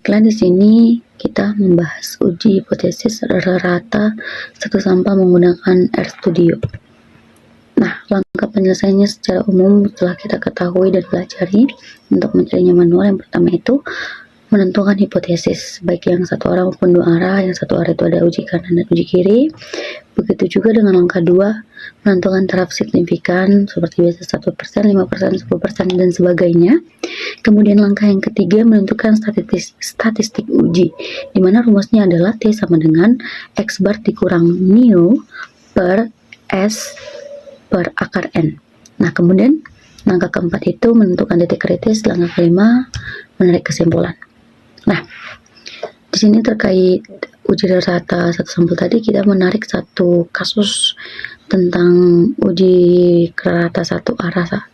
Baiklah, di sini kita membahas uji hipotesis rata satu sampel menggunakan RStudio. Nah, langkah penyelesaiannya secara umum setelah kita ketahui dan pelajari untuk mencarinya manual, yang pertama itu menentukan hipotesis, baik yang satu arah maupun dua arah. Yang satu arah itu ada uji kanan dan uji kiri. Begitu juga dengan langkah 2, menentukan taraf signifikan seperti biasa 1%, 5%, 10%, dan sebagainya. Kemudian langkah yang ketiga, menentukan statistik uji, di mana rumusnya adalah T sama dengan X bar dikurang mu per S per akar N. Nah, kemudian langkah keempat itu menentukan titik kritis. Langkah kelima, menarik kesimpulan. Nah, di sini terkait uji rata satu sampel tadi, kita menarik satu kasus tentang uji rata satu arah.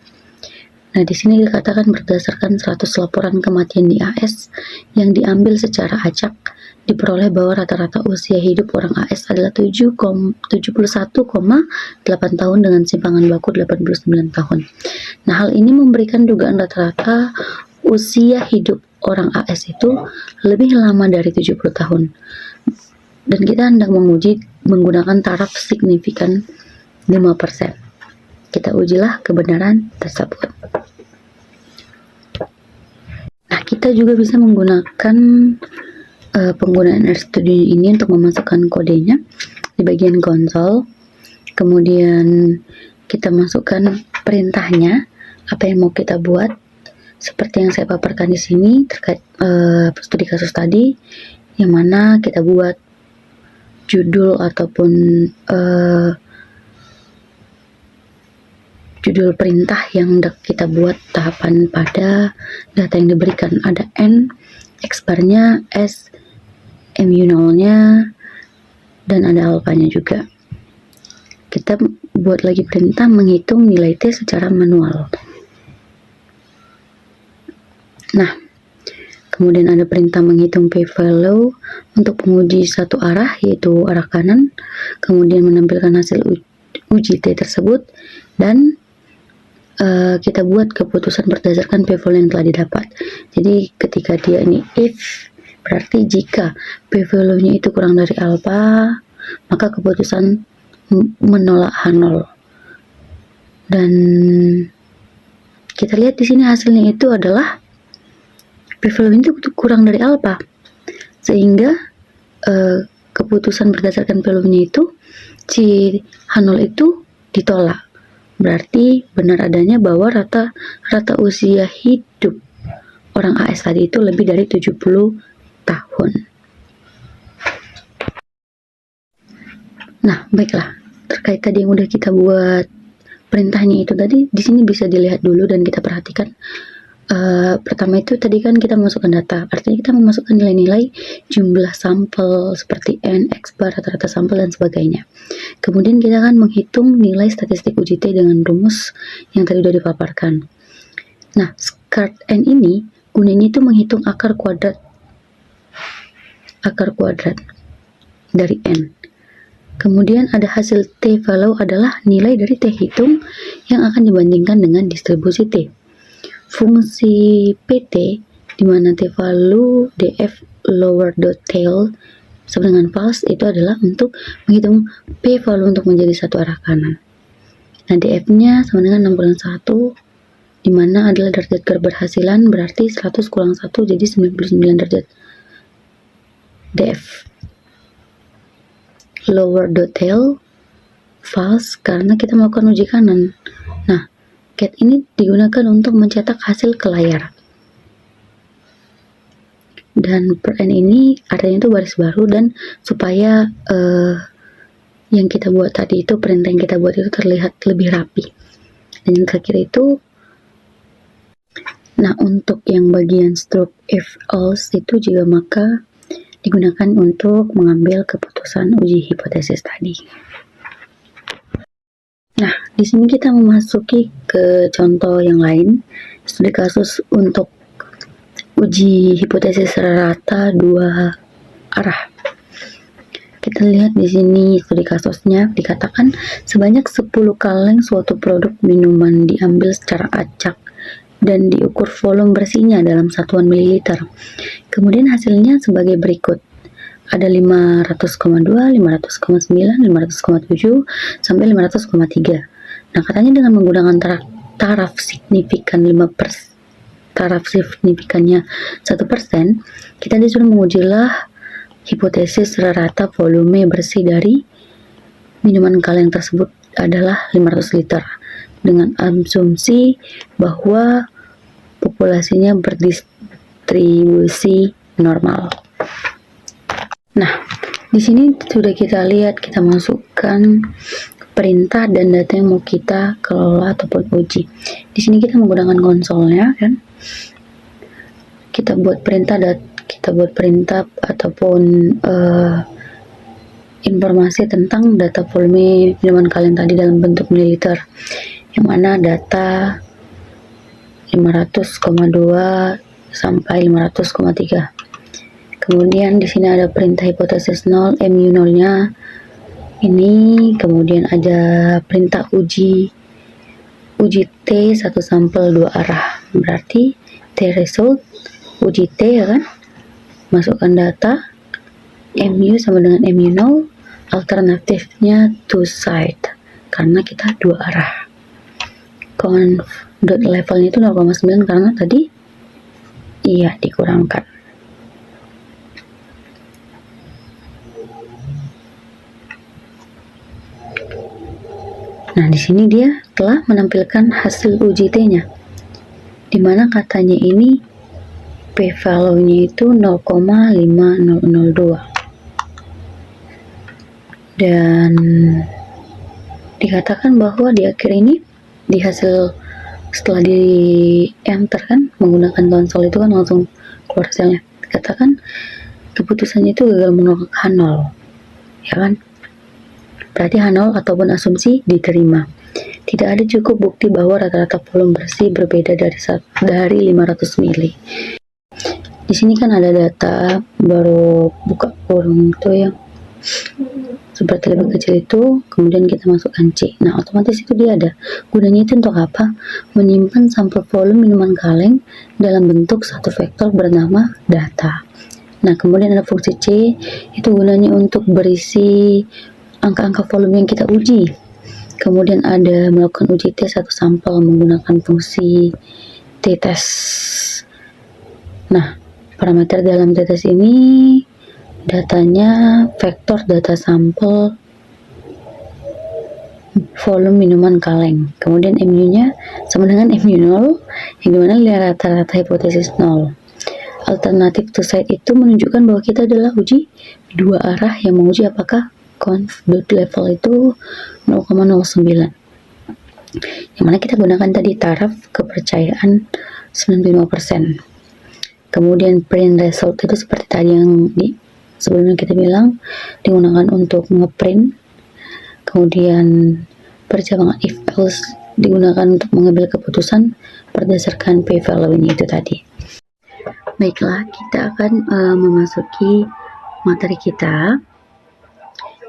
Nah, di sini dikatakan berdasarkan 100 laporan kematian di AS yang diambil secara acak, diperoleh bahwa rata-rata usia hidup orang AS adalah 71,8 tahun dengan simpangan baku 89 tahun. Nah, hal ini memberikan dugaan rata-rata usia hidup orang AS itu lebih lama dari 70 tahun. Dan kita hendak menguji menggunakan taraf signifikan 5%. Kita ujilah kebenaran tersebut. Nah, kita juga bisa menggunakan penggunaan RStudio ini untuk memasukkan kodenya di bagian konsol. Kemudian kita masukkan perintahnya, apa yang mau kita buat, seperti yang saya paparkan di sini terkait studi kasus tadi, yang mana kita buat judul ataupun judul perintah yang hendak kita buat tahapan pada data yang diberikan. Ada N, X barnya, S, mu0-nya, dan ada alfanya juga. Kita buat lagi perintah menghitung nilai T secara manual. Nah, kemudian ada perintah menghitung p-value untuk menguji satu arah, yaitu arah kanan, kemudian menampilkan hasil uji T tersebut, dan kita buat keputusan berdasarkan p-value yang telah didapat. Jadi ketika dia ini if, berarti jika p-value-nya itu kurang dari alpha, maka keputusan menolak H0. Dan kita lihat di sini hasilnya itu adalah p-value itu kurang dari alpha, sehingga keputusan berdasarkan p-value-nya itu si H0 itu ditolak. Berarti benar adanya bahwa rata usia hidup orang AS tadi itu lebih dari 70 tahun. Nah, baiklah, terkait tadi yang udah kita buat perintahnya itu tadi, di sini bisa dilihat dulu dan kita perhatikan. Pertama itu tadi kan kita masukkan data, artinya kita memasukkan nilai-nilai jumlah sampel seperti N, X bar, rata-rata sampel, dan sebagainya. Kemudian kita akan menghitung nilai statistik uji T dengan rumus yang tadi sudah dipaparkan. Nah, SCART N ini gunanya itu menghitung akar kuadrat dari N. Kemudian ada hasil T value adalah nilai dari T hitung yang akan dibandingkan dengan distribusi T. Fungsi PT di mana T value df lower dot tail sama dengan false itu adalah untuk menghitung P value untuk menjadi satu arah kanan. Nah, df-nya sama dengan 61, di mana adalah derajat keberhasilan, berarti 100 kurang 1 jadi 99 derajat. Df lower dot tail false karena kita melakukan uji kanan. Nah, cat ini digunakan untuk mencetak hasil ke layar. Dan per N ini artinya itu baris baru, dan supaya yang kita buat tadi itu, perintah yang kita buat itu terlihat lebih rapi. Dan yang terakhir itu, nah untuk yang bagian stroke if else itu juga maka digunakan untuk mengambil keputusan uji hipotesis tadi. Nah, di sini kita memasuki ke contoh yang lain, studi kasus untuk uji hipotesis rata dua arah. Kita lihat di sini studi kasusnya dikatakan sebanyak 10 kaleng suatu produk minuman diambil secara acak dan diukur volume bersihnya dalam satuan mililiter. Kemudian hasilnya sebagai berikut. Ada 500,2, 500,9, 500,7, sampai 500,3. Nah, katanya dengan menggunakan taraf signifikan 5%, taraf signifikannya 1%, kita disuruh mengujilah hipotesis rata volume bersih dari minuman kaleng tersebut adalah 500 liter dengan asumsi bahwa populasinya berdistribusi normal. Nah, di sini sudah kita lihat, kita masukkan perintah dan data yang mau kita kelola ataupun uji. Di sini kita menggunakan konsolnya, kan? Kita buat perintah ataupun informasi tentang data volume minuman kaleng tadi dalam bentuk mililiter, yang mana data 500,2 sampai 500,3. Kemudian di sini ada perintah hipotesis 0, mu 0-nya ini, kemudian ada perintah uji T satu sampel dua arah, berarti T result, uji T, ya kan? Masukkan data, mu sama dengan mu 0, alternatifnya two side, karena kita dua arah. Conv dot levelnya itu 0,9 karena tadi dikurangkan. Nah, di sini dia telah menampilkan hasil uji T-nya, di mana katanya ini p-value-nya itu 0,5002, dan dikatakan bahwa di akhir ini, di hasil setelah di enter kan, menggunakan konsol itu kan langsung keluar hasilnya, dikatakan keputusannya itu gagal menolak H0, ya kan? Berarti H0 ataupun asumsi diterima. Tidak ada cukup bukti bahwa rata-rata volume bersih berbeda dari 500 mili. Di sini kan ada data, baru buka kurung itu yang seperti lebih kecil itu, kemudian kita masukkan C. Nah, otomatis itu dia ada. Gunanya itu untuk apa? Menyimpan sampel volume minuman kaleng dalam bentuk satu vektor bernama data. Nah, kemudian ada fungsi C, itu gunanya untuk berisi angka-angka volume yang kita uji. Kemudian ada melakukan uji T satu sampel menggunakan fungsi t-test. Nah, parameter dalam t-test ini datanya vektor data sampel volume minuman kaleng. Kemudian mu-nya sama dengan mu 0, yang dimana rata-rata hipotesis 0. Alternatif two side itu menunjukkan bahwa kita adalah uji dua arah yang menguji apakah conv level itu 0,09, yang mana kita gunakan tadi taraf kepercayaan 95%. Kemudian print result itu seperti tadi yang sebelumnya kita bilang, digunakan untuk ngeprint. Kemudian percabangan if else digunakan untuk mengambil keputusan berdasarkan p-value ini itu tadi. Baiklah, kita akan memasuki materi kita,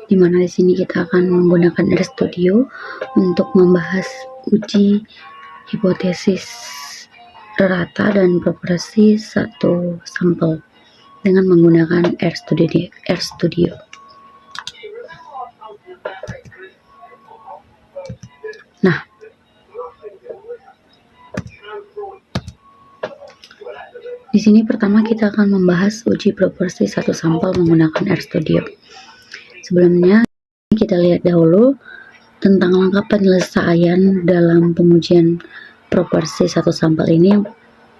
di mana di sini kita akan menggunakan RStudio untuk membahas uji hipotesis rata dan proporsi satu sampel dengan menggunakan RStudio. Nah, di sini pertama kita akan membahas uji proporsi satu sampel menggunakan RStudio. Sebelumnya kita lihat dahulu tentang langkah penyelesaian dalam pengujian proporsi satu sampel ini.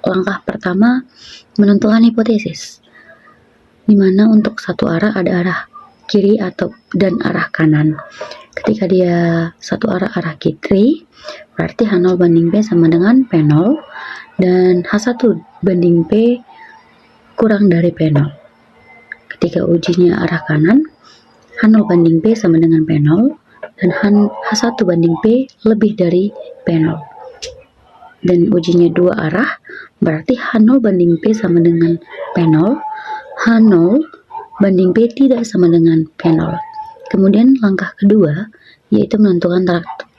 Langkah pertama, menentukan hipotesis, di mana untuk satu arah ada arah kiri dan arah kanan. Ketika dia satu arah kiri, berarti H0 banding P sama dengan P0, dan H1 banding P kurang dari P0. Ketika ujinya arah kanan, H0 banding P sama dengan P0, dan H1 banding P lebih dari P0. Dan ujinya dua arah, berarti H0 banding P sama dengan P0, H0 banding P tidak sama dengan P0. Kemudian langkah kedua, yaitu menentukan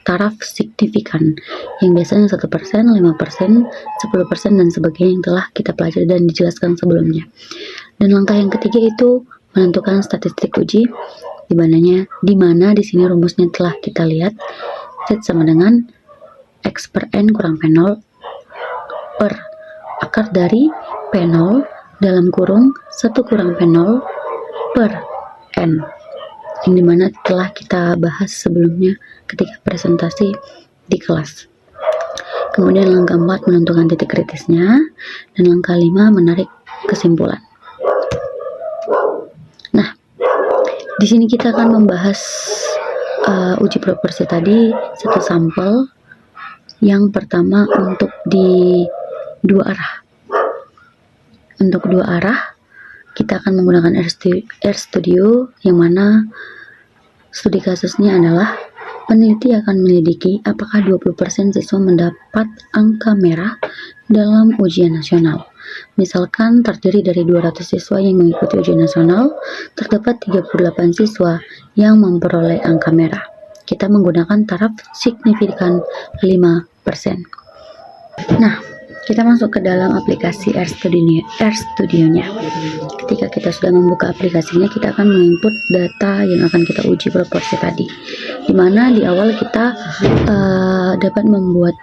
taraf signifikan yang biasanya 1%, 5%, 10%, dan sebagainya yang telah kita pelajari dan dijelaskan sebelumnya. Dan langkah yang ketiga itu menentukan statistik uji, di mana di sini rumusnya telah kita lihat. Z sama dengan X per N kurang P0 per akar dari P0 dalam kurung 1 kurang P0 per N, yang dimana telah kita bahas sebelumnya ketika presentasi di kelas. Kemudian langkah 4 menentukan titik kritisnya, dan langkah 5 menarik kesimpulan. Nah, di sini kita akan membahas uji proporsi tadi satu sampel. Yang pertama untuk di dua arah. Untuk dua arah kita akan menggunakan RStudio, yang mana studi kasusnya adalah peneliti akan menyelidiki apakah 20% siswa mendapat angka merah dalam ujian nasional. Misalkan terdiri dari 200 siswa yang mengikuti ujian nasional, terdapat 38 siswa yang memperoleh angka merah. Kita menggunakan taraf signifikan 5%. Nah, kita masuk ke dalam aplikasi RStudio-nya. Ketika kita sudah membuka aplikasinya, kita akan menginput data yang akan kita uji proporsi tadi. Dimana di awal kita dapat membuat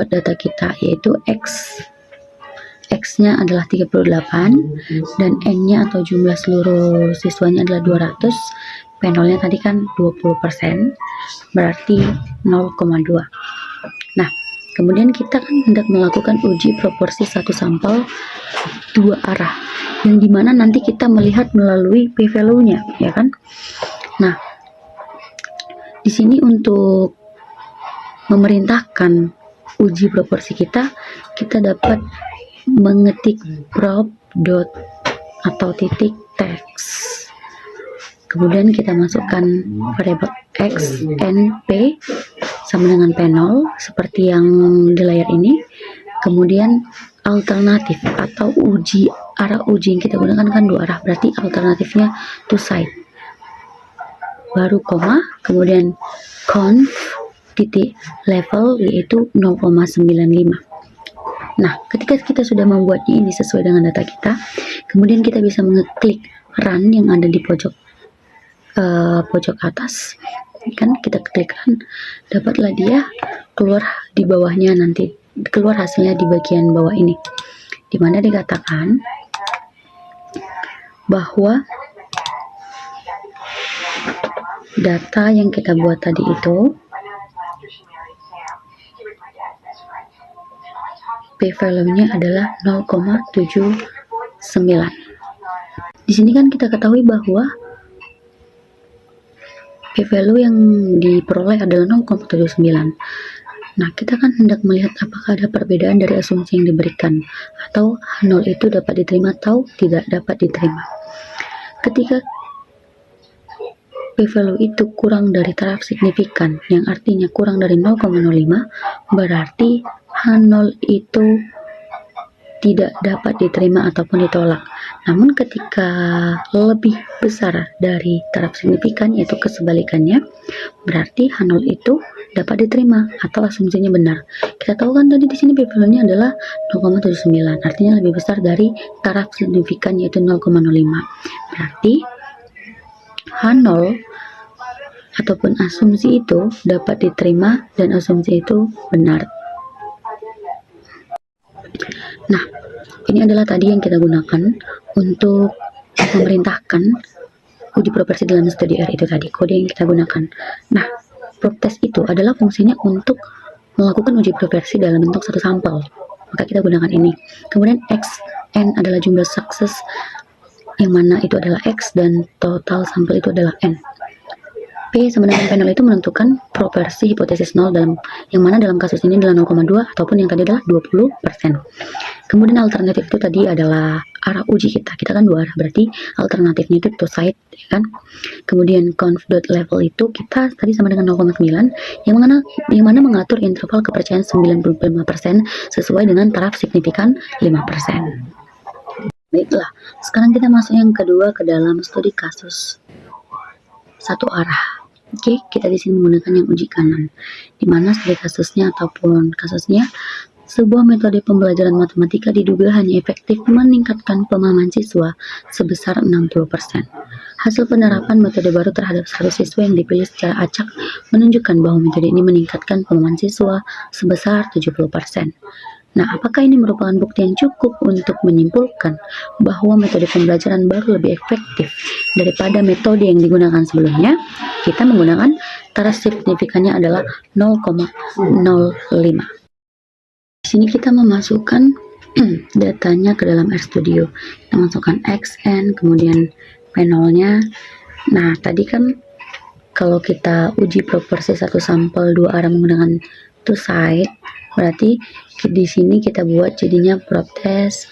data kita, yaitu X-nya adalah 38 dan N-nya atau jumlah seluruh siswanya adalah 200. P0-nya tadi kan 20%, berarti 0,2. Nah, kemudian kita kan hendak melakukan uji proporsi satu sampel dua arah, yang dimana nanti kita melihat melalui p-value-nya, ya kan? Nah, di sini untuk memerintahkan uji proporsi kita dapat mengetik prop dot atau titik text. Kemudian kita masukkan variabel X, N, P sama dengan P0 seperti yang di layar ini. Kemudian alternatif atau arah uji yang kita gunakan kan dua arah, berarti alternatifnya two side. Baru koma, kemudian conv titik level yaitu 0,95. Nah, ketika kita sudah membuatnya ini sesuai dengan data kita, kemudian kita bisa mengeklik run yang ada di pojok atas, kan kita klik run, dapatlah dia keluar di bawahnya, nanti keluar hasilnya di bagian bawah ini, dimana dikatakan bahwa data yang kita buat tadi itu p-value-nya adalah 0,79. Di sini kan kita ketahui bahwa p-value yang diperoleh adalah 0,79. Nah, kita kan hendak melihat apakah ada perbedaan dari asumsi yang diberikan, atau H0 itu dapat diterima atau tidak dapat diterima. Ketika p-value itu kurang dari taraf signifikan, yang artinya kurang dari 0,05, berarti H0 itu tidak dapat diterima ataupun ditolak. Namun ketika lebih besar dari taraf signifikan, yaitu kesebalikannya, berarti H0 itu dapat diterima atau asumsinya benar. Kita tahu kan tadi di sini p-value-nya adalah 0,79, artinya lebih besar dari taraf signifikan yaitu 0,05. Berarti H0 ataupun asumsi itu dapat diterima dan asumsi itu benar. Nah, ini adalah tadi yang kita gunakan untuk memerintahkan uji proporsi dalam studi R, itu tadi kode yang kita gunakan. Nah, prop test itu adalah fungsinya untuk melakukan uji proporsi dalam bentuk satu sampel, maka kita gunakan ini. Kemudian X, N adalah jumlah sukses, yang mana itu adalah X, dan total sampel itu adalah N. P sama dengan P0 itu menentukan proporsi hipotesis 0 yang mana dalam kasus ini adalah 0,2 ataupun yang tadi adalah 20%. Kemudian alternatif itu tadi adalah arah uji kita kan dua arah, berarti alternatifnya itu two side, ya kan? Kemudian conv.level itu kita tadi sama dengan 0,9, yang mana mengatur interval kepercayaan 95% sesuai dengan taraf signifikan 5%. Baiklah, sekarang kita masuk yang kedua ke dalam studi kasus satu arah. Oke, kita di sini menggunakan yang uji kanan, di mana studi kasusnya ataupun kasusnya sebuah metode pembelajaran matematika diduga hanya efektif meningkatkan pemahaman siswa sebesar 60%. Hasil penerapan metode baru terhadap 100 siswa yang dipilih secara acak menunjukkan bahwa metode ini meningkatkan pemahaman siswa sebesar 70%. Nah, apakah ini merupakan bukti yang cukup untuk menyimpulkan bahwa metode pembelajaran baru lebih efektif daripada metode yang digunakan sebelumnya? Kita menggunakan taraf signifikannya adalah 0,05. Di sini kita memasukkan datanya ke dalam RStudio. Kita masukkan XN, kemudian P0-nya. Nah, tadi kan kalau kita uji proporsi satu sampel dua arah menggunakan two side, berarti di sini kita buat jadinya prop.test,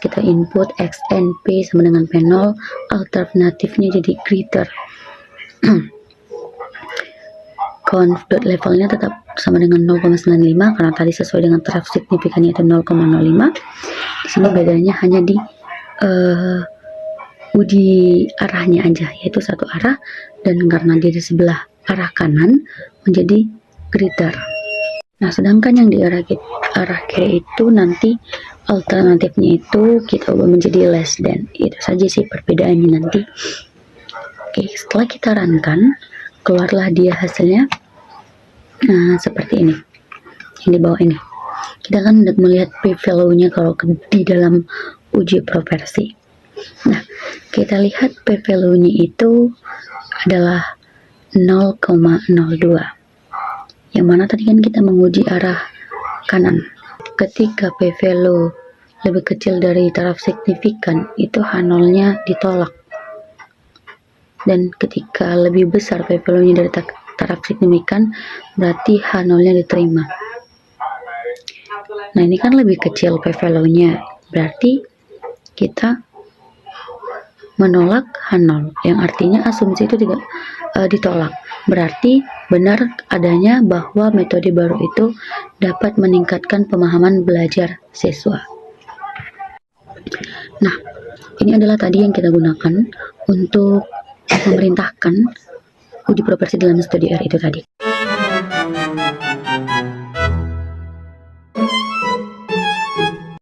kita input XNP sama dengan P0, alternatifnya jadi greater. Conf.levelnya tetap sama dengan 0,95 karena tadi sesuai dengan taraf signifikannya itu 0,05. Di sini bedanya hanya di uji arahnya aja, yaitu satu arah, dan karena dia di sebelah arah kanan menjadi greater. Nah, sedangkan yang di arah kiri itu nanti alternatifnya itu kita ubah menjadi less than. Itu saja sih perbedaannya nanti. Oke, setelah kita runkan, keluarlah dia hasilnya seperti ini, yang di bawah ini. Kita kan melihat p-value-nya kalau di dalam uji proporsi. Nah, kita lihat p-value-nya itu adalah 0,02. Yang mana tadi kan kita menguji arah kanan. Ketika p-value lebih kecil dari taraf signifikan, itu H0-nya ditolak. Dan ketika lebih besar p-value-nya dari taraf signifikan, berarti H0-nya diterima. Nah, ini kan lebih kecil p-value-nya, berarti kita menolak H0, yang artinya asumsi itu tidak ditolak. Berarti benar adanya bahwa metode baru itu dapat meningkatkan pemahaman belajar siswa. Nah, ini adalah tadi yang kita gunakan untuk memerintahkan uji proporsi dalam studi R itu tadi.